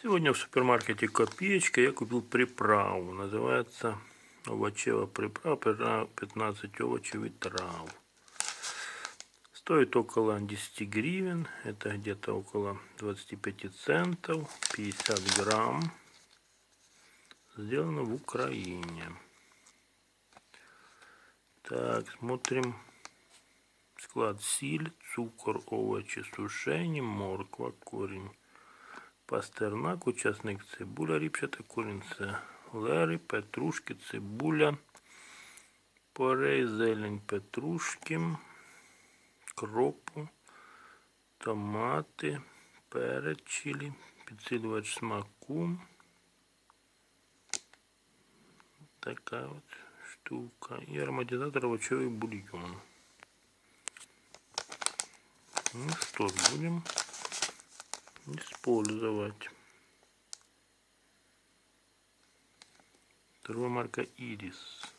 Сегодня в супермаркете Копеечка я купил приправу. Называется овощевая приправа 15 овощей и трав. Стоит около 10 гривен. Это где-то около 25 центов. 50 грамм. Сделано в Украине. Так, смотрим. Склад: сіль, цукор, овочи сушені, морква, корінь, пастернак, учасник цибуля, ріпчата, корінь селери, петрушки, цибуля, порей, зелень петрушки, кропу, томати, перець чилі, підсилювач смаку. Така от штука. І ароматизатор овощевый бульон. Ну что ж, будем использовать. Торговая марка Ирис.